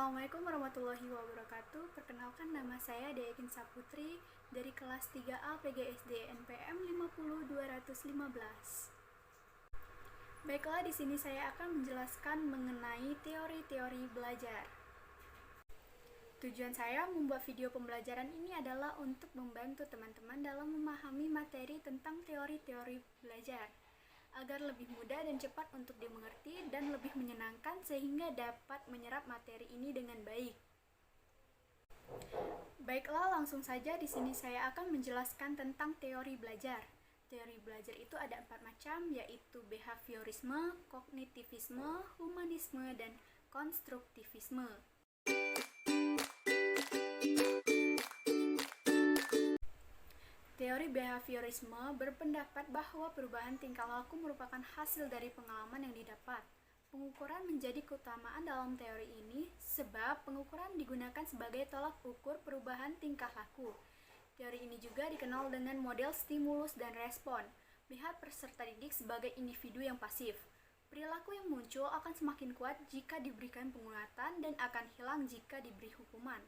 Assalamualaikum warahmatullahi wabarakatuh. Perkenalkan, nama saya Deyakin Saputri dari kelas 3A PGSD NPM 50215. Baiklah, di sini saya akan menjelaskan mengenai teori-teori belajar. Tujuan saya membuat video pembelajaran ini adalah untuk membantu teman-teman dalam memahami materi tentang teori-teori belajar, agar lebih mudah dan cepat untuk dimengerti dan lebih menyenangkan sehingga dapat menyerap materi ini dengan baik. Baiklah, langsung saja di sini saya akan menjelaskan tentang teori belajar. Teori belajar itu ada 4 macam, yaitu behaviorisme, kognitivisme, humanisme, dan konstruktivisme. Teori behaviorisme berpendapat bahwa perubahan tingkah laku merupakan hasil dari pengalaman yang didapat. Pengukuran menjadi keutamaan dalam teori ini sebab pengukuran digunakan sebagai tolak ukur perubahan tingkah laku. Teori ini juga dikenal dengan model stimulus dan respon, melihat peserta didik sebagai individu yang pasif. Perilaku yang muncul akan semakin kuat jika diberikan penguatan dan akan hilang jika diberi hukuman.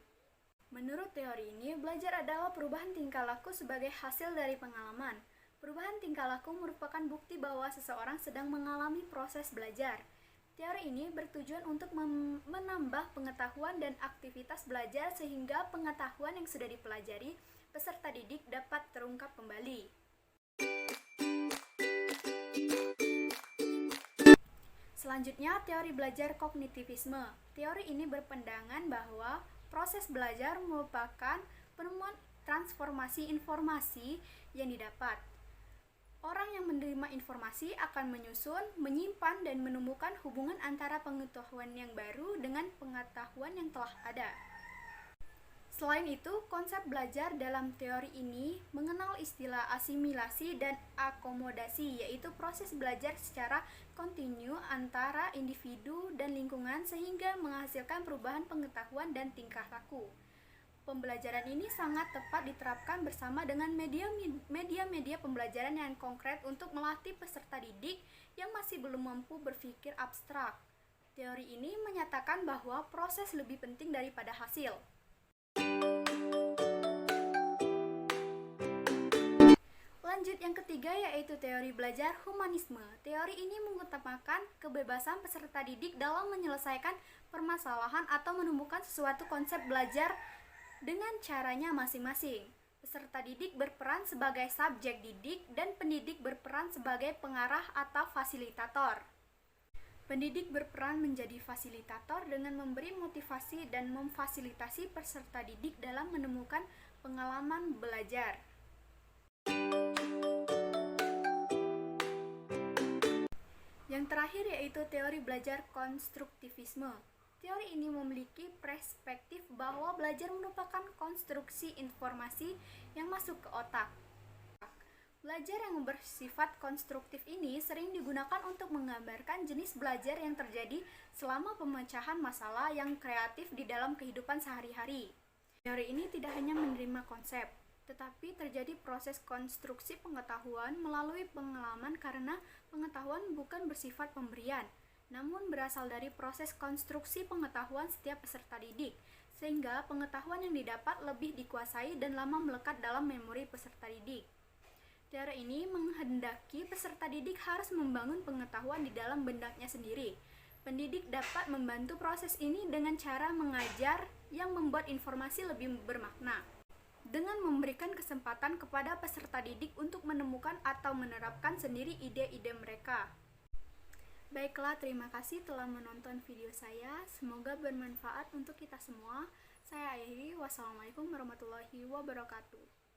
Menurut teori ini, belajar adalah perubahan tingkah laku sebagai hasil dari pengalaman. Perubahan tingkah laku merupakan bukti bahwa seseorang sedang mengalami proses belajar. Teori ini bertujuan untuk menambah pengetahuan dan aktivitas belajar sehingga pengetahuan yang sudah dipelajari peserta didik dapat terungkap kembali. Selanjutnya, teori belajar kognitivisme. Teori ini berpandangan bahwa proses belajar merupakan penemuan transformasi informasi yang didapat. Orang yang menerima informasi akan menyusun, menyimpan, dan menemukan hubungan antara pengetahuan yang baru dengan pengetahuan yang telah ada. Selain itu, konsep belajar dalam teori ini mengenal istilah asimilasi dan akomodasi, yaitu proses belajar secara kontinu antara individu dan lingkungan sehingga menghasilkan perubahan pengetahuan dan tingkah laku. Pembelajaran ini sangat tepat diterapkan bersama dengan media-media pembelajaran yang konkret untuk melatih peserta didik yang masih belum mampu berpikir abstrak. Teori ini menyatakan bahwa proses lebih penting daripada hasil. Lanjut, yang ketiga yaitu teori belajar humanisme. Teori ini mengutamakan kebebasan peserta didik dalam menyelesaikan permasalahan atau menemukan sesuatu konsep belajar dengan caranya masing-masing. Peserta didik berperan sebagai subjek didik dan pendidik berperan sebagai pengarah atau fasilitator. Pendidik berperan menjadi fasilitator dengan memberi motivasi dan memfasilitasi peserta didik dalam menemukan pengalaman belajar. Yang terakhir yaitu teori belajar konstruktivisme. Teori ini memiliki perspektif bahwa belajar merupakan konstruksi informasi yang masuk ke otak. Belajar yang bersifat konstruktif ini sering digunakan untuk menggambarkan jenis belajar yang terjadi selama pemecahan masalah yang kreatif di dalam kehidupan sehari-hari. Teori ini tidak hanya menerima konsep, tetapi terjadi proses konstruksi pengetahuan melalui pengalaman karena pengetahuan bukan bersifat pemberian, namun berasal dari proses konstruksi pengetahuan setiap peserta didik, sehingga pengetahuan yang didapat lebih dikuasai dan lama melekat dalam memori peserta didik. Teori ini menghendaki peserta didik harus membangun pengetahuan di dalam benaknya sendiri. Pendidik dapat membantu proses ini dengan cara mengajar yang membuat informasi lebih bermakna, dengan memberikan kesempatan kepada peserta didik untuk menemukan atau menerapkan sendiri ide-ide mereka. Baiklah, terima kasih telah menonton video saya. Semoga bermanfaat untuk kita semua. Saya akhiri. Wassalamualaikum warahmatullahi wabarakatuh.